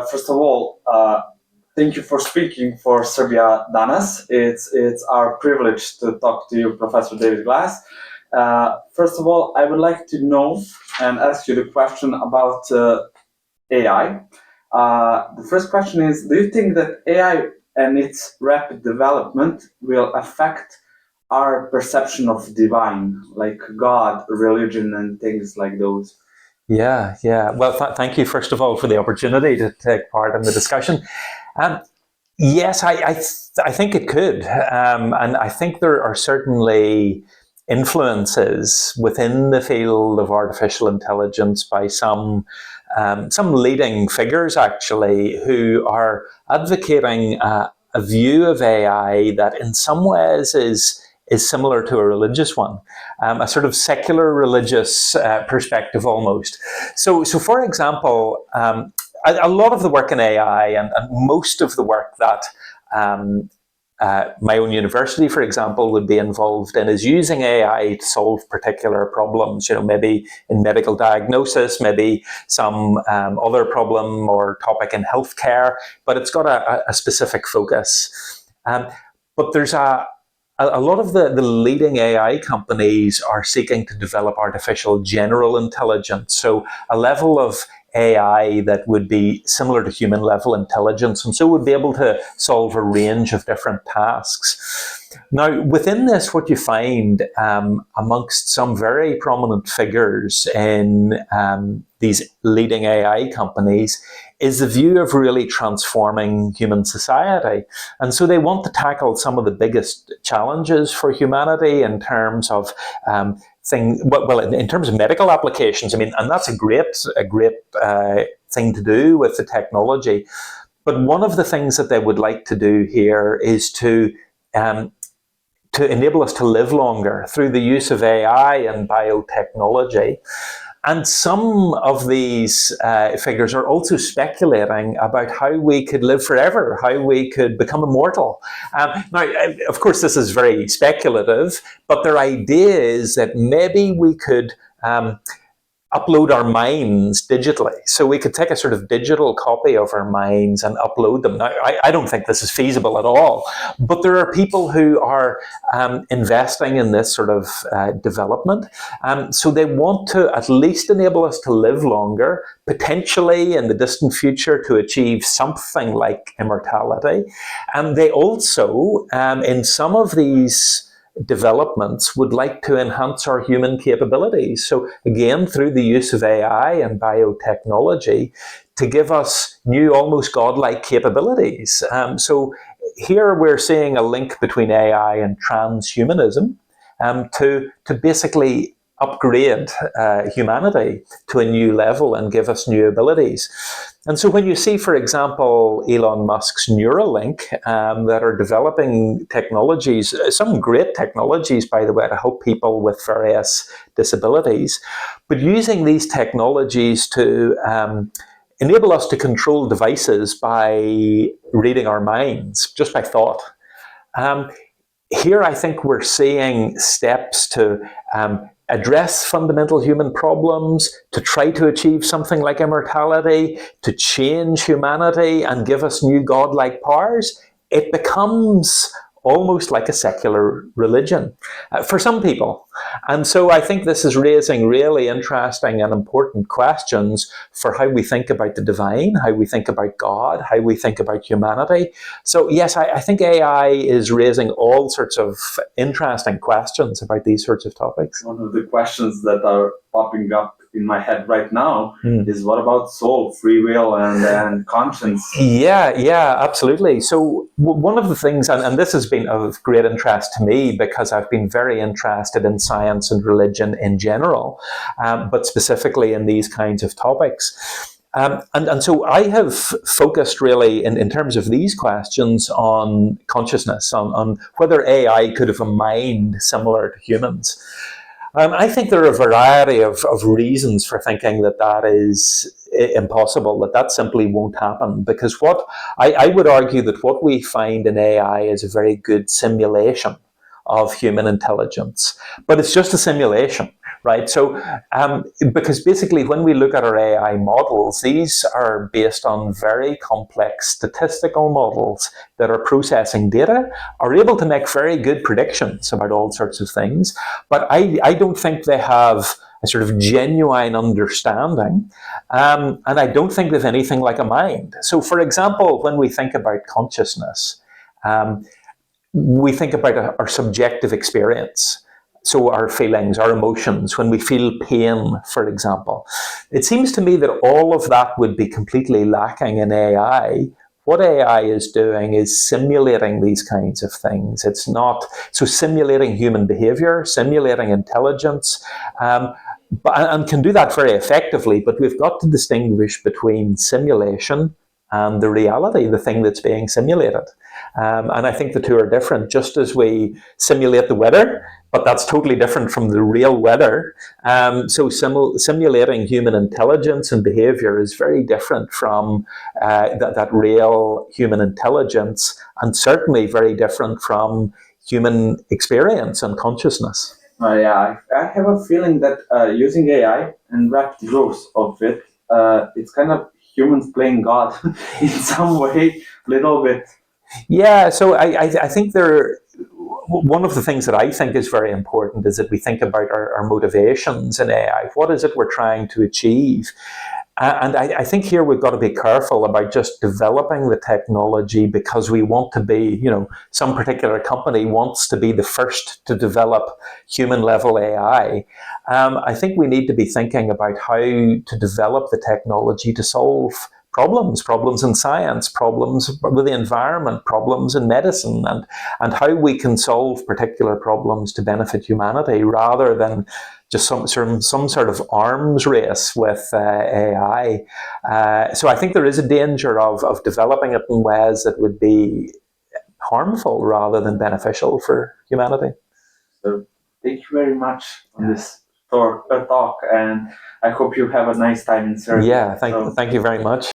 first of all, thank you for speaking for srbijadanas. It's our privilege to talk to you, Profesor Dejvid Glas. First of all, I would like to know and ask you the question about AI. The first question is, do you think that AI and its rapid development will affect our perception of divine, like God, religion, and things like those? Yeah. Well, thank you, first of all, for the opportunity to take part in the discussion. Yes, I think it could. And I think there are certainly influences within the field of artificial intelligence by some leading figures, actually, who are advocating a view of AI that in some ways is similar to a religious one, a sort of secular religious perspective almost. So for example, a lot of the work in AI and most of the work that my own university, for example, would be involved in is using AI to solve particular problems, maybe in medical diagnosis, maybe some other problem or topic in healthcare, but it's got a specific focus. But there's a lot of the leading AI companies are seeking to develop artificial general intelligence, so a level of AI that would be similar to human level intelligence, and so would be able to solve a range of different tasks. Now, within this, what you find amongst some very prominent figures in these leading AI companies is the view of really transforming human society. And so they want to tackle some of the biggest challenges for humanity in terms of in terms of medical applications. I mean, and that's a great thing to do with the technology. But one of the things that they would like to do here is to enable us to live longer through the use of AI and biotechnology. And some of these figures are also speculating about how we could live forever, how we could become immortal. Now, of course, this is very speculative, but their idea is that maybe we could upload our minds digitally. So we could take a sort of digital copy of our minds and upload them. Now, I don't think this is feasible at all, but there are people who are investing in this sort of development. So they want to at least enable us to live longer, potentially in the distant future to achieve something like immortality. And they also, in some of these developments, would like to enhance our human capabilities. So again, through the use of AI and biotechnology to give us new, almost godlike capabilities. So here we're seeing a link between AI and transhumanism to basically upgrade humanity to a new level and give us new abilities. And so when you see, for example, Elon Musk's Neuralink that are developing technologies, some great technologies, by the way, to help people with various disabilities, but using these technologies to enable us to control devices by reading our minds, just by thought. Here I think we're seeing steps to address fundamental human problems, to try to achieve something like immortality, to change humanity and give us new godlike powers. It becomes almost like a secular religion for some people. And so I think this is raising really interesting and important questions for how we think about the divine, how we think about God, how we think about humanity. So yes, I think AI is raising all sorts of interesting questions about these sorts of topics. One of the questions that are popping up in my head right now is, what about soul, free will, and conscience? Yeah, absolutely. So one of the things, and this has been of great interest to me because I've been very interested in science and religion in general, but specifically in these kinds of topics. And so I have focused really in terms of these questions on consciousness, on whether AI could have a mind similar to humans. I think there are a variety of reasons for thinking that is impossible, that simply won't happen, because what I would argue that what we find in AI is a very good simulation of human intelligence, but it's just a simulation. right? So, because basically when we look at our AI models, these are based on very complex statistical models that are processing data, are able to make very good predictions about all sorts of things, but I don't think they have a sort of genuine understanding, and I don't think they've anything like a mind. So, for example, when we think about consciousness, we think about our subjective experience. So our feelings, our emotions, when we feel pain, for example. It seems to me that all of that would be completely lacking in AI. What AI is doing is simulating these kinds of things. It's not, so simulating human behavior, simulating intelligence, and can do that very effectively, but we've got to distinguish between simulation and the reality, the thing that's being simulated. And I think the two are different, just as we simulate the weather, but that's totally different from the real weather. So simulating human intelligence and behavior is very different from that real human intelligence, and certainly very different from human experience and consciousness. Yeah, I have a feeling that using AI and rapid growth of it, it's kind of humans playing God in some way, little bit. Yeah, so I think one of the things that I think is very important is that we think about our motivations in AI. What is it we're trying to achieve? And I think here we've got to be careful about just developing the technology because we want to be, some particular company wants to be the first to develop human level AI. I think we need to be thinking about how to develop the technology to solve problems in science, problems with the environment, problems in medicine, and how we can solve particular problems to benefit humanity rather than just some sort of arms race with AI. So I think there is a danger of developing it in ways that would be harmful rather than beneficial for humanity. So thank you very much on this talk, and I hope you have a nice time in Serbia. Yeah, thank you very much.